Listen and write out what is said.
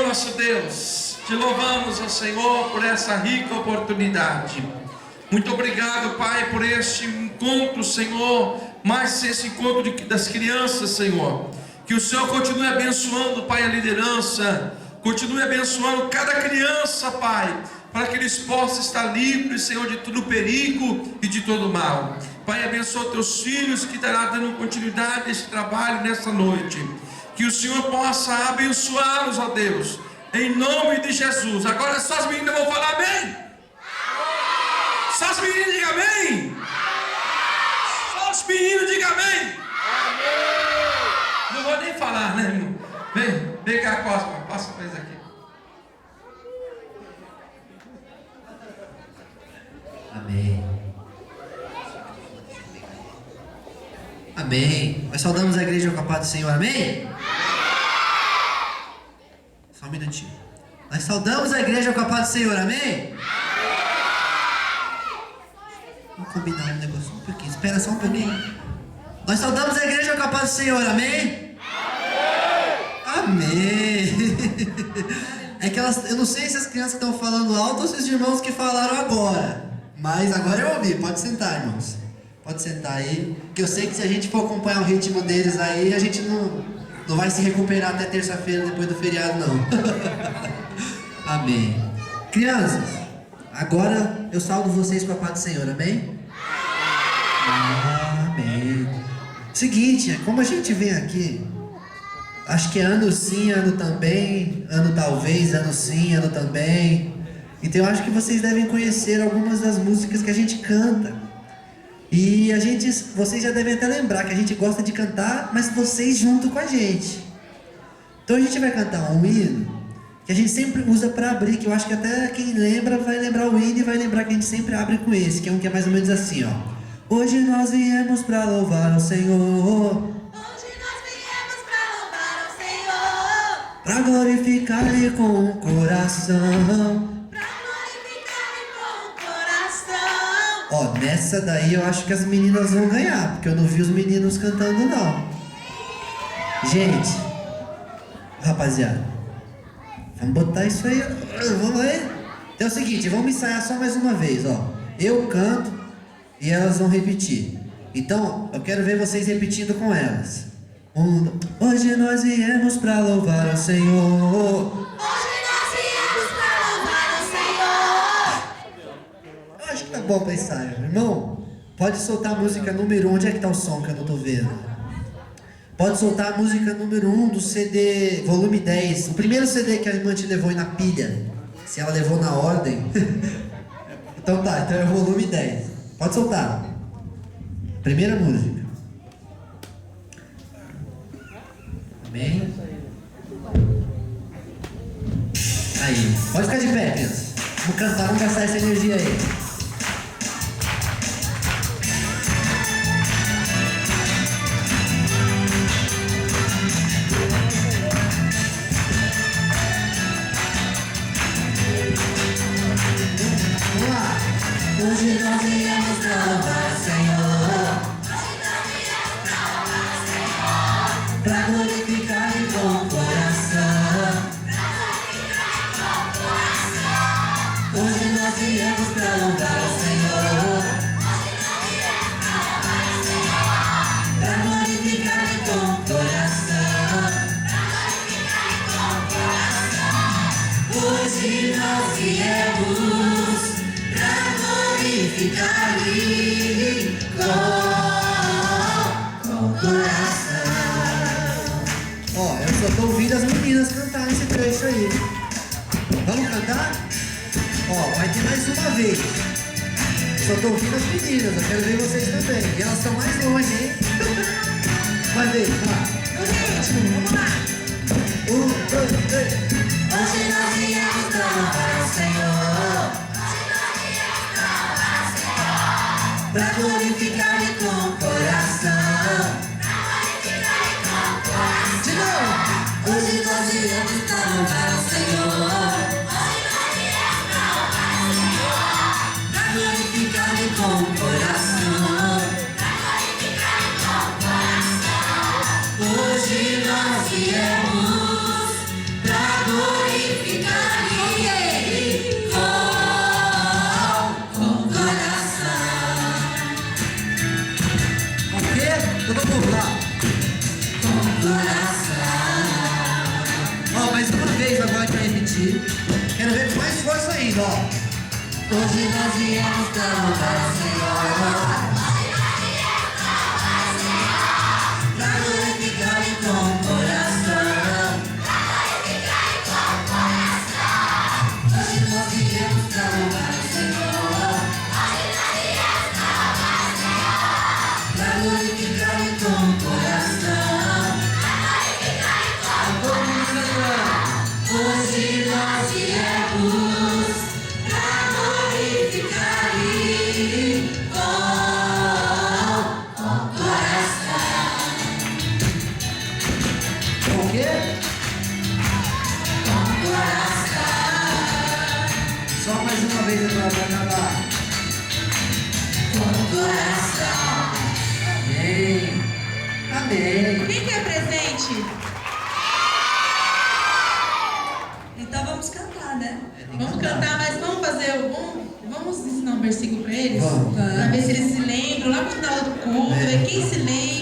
nosso Deus, te louvamos, ó Senhor, por essa rica oportunidade. Muito obrigado, Pai, por este encontro, Senhor, mais esse encontro das crianças, Senhor. Que o Senhor continue abençoando, Pai, a liderança, continue abençoando cada criança, Pai, para que eles possam estar livres, Senhor, de todo perigo e de todo mal. Pai, abençoa teus filhos que estará dando continuidade a esse trabalho nessa noite. Que o Senhor possa abençoá-los, ó Deus, em nome de Jesus. Agora só as meninas vão falar amém. Só as meninas digam amém. Só os meninos digam amém. Não vou nem falar, né, irmão? Vem cá, Cosma, passa para eles aqui. Amém. Amém. Nós saudamos a igreja com a paz do Senhor, amém? Só um minutinho. Nós saudamos a igreja com a paz do Senhor, amém? Vamos combinar um negócio um pouquinho. Espera só um pouquinho. Nós saudamos a igreja com a paz do Senhor, amém? Amém. É que eu não sei se as crianças estão falando alto ou se os irmãos que falaram agora. Mas agora eu ouvi. Pode sentar, irmãos. Pode sentar aí. Que eu sei que se a gente for acompanhar o ritmo deles aí, a gente não vai se recuperar até terça-feira depois do feriado, não. Amém. Crianças, agora eu saldo vocês com a paz do Senhor, amém? Amém. Seguinte, como a gente vem aqui, acho que é ano sim, ano também, ano talvez, ano sim, ano também. Então eu acho que vocês devem conhecer algumas das músicas que a gente canta. E vocês já devem até lembrar que a gente gosta de cantar, mas vocês junto com a gente. Então a gente vai cantar um hino que a gente sempre usa para abrir, que eu acho que até quem lembra vai lembrar o hino e vai lembrar que a gente sempre abre com esse, que é um que é mais ou menos assim, ó. Hoje nós viemos para louvar o Senhor. Pra glorificar-lhe com o coração. Ó, nessa daí eu acho que as meninas vão ganhar, porque eu não vi os meninos cantando não. Gente, rapaziada, vamos botar isso aí, vamos aí. Então é o seguinte, vamos ensaiar só mais uma vez, ó. Eu canto e elas vão repetir. Então, eu quero ver vocês repetindo com elas. Hoje nós viemos pra louvar o Senhor. Hoje nós viemos pra louvar o Senhor. Eu acho que tá bom pra ensaio. Irmão, pode soltar a música número 1. Onde é que tá o som que eu não tô vendo? Pode soltar a música número 1 do CD, volume 10. O primeiro CD que a irmã te levou aí na pilha. Se ela levou na ordem. Então tá, então é o volume 10. Pode soltar. Primeira música. Amém? Aí, pode ficar de pé, criança. Vamos cantar, vamos gastar essa energia aí. Vamos lá. Hoje nós viemos pra louvar o Senhor. Pra glorificar e com o coração. Hoje nós viemos pra louvar o Senhor. Pra glorificar e com o coração. Hoje nós viemos pra glorificar e com o coração. Ó, eu só tô ouvindo as meninas cantar esse trecho aí. Vamos cantar? Ó, vai ter mais uma vez. Só tô ouvindo as meninas, eu quero ver vocês também. E elas estão mais longe, hein? Vai ver, vamos lá. Vamos lá. 1, 2, 3. Hoje nós viemos pra louvar o Senhor. Pra glorificar e com o coração. De novo. Hoje nós viemos pra louvar o Senhor. Pra glorificar e com o coração. Hoje nós viemos pra glorificar. sentir. Quero ver com mais força ainda, ó. Hoje nós viemos pra louvar o Senhor. Pra glorificar com o coração. Hoje nós viemos pra louvar o Senhor. Pra glorificar com o coração. Hoje nós viemos pra glorificar com o coração. Com o quê? Com o coração. Só mais uma vez agora pra acabar. Com o coração. Amém. Amém. Quem quer presente? Então vamos cantar, né? Vamos cantar, mas vamos fazer vamos ensinar um versículo para eles? Vamos. Para ver se eles se lembram lá no final do culto. É. Ver quem se lembra.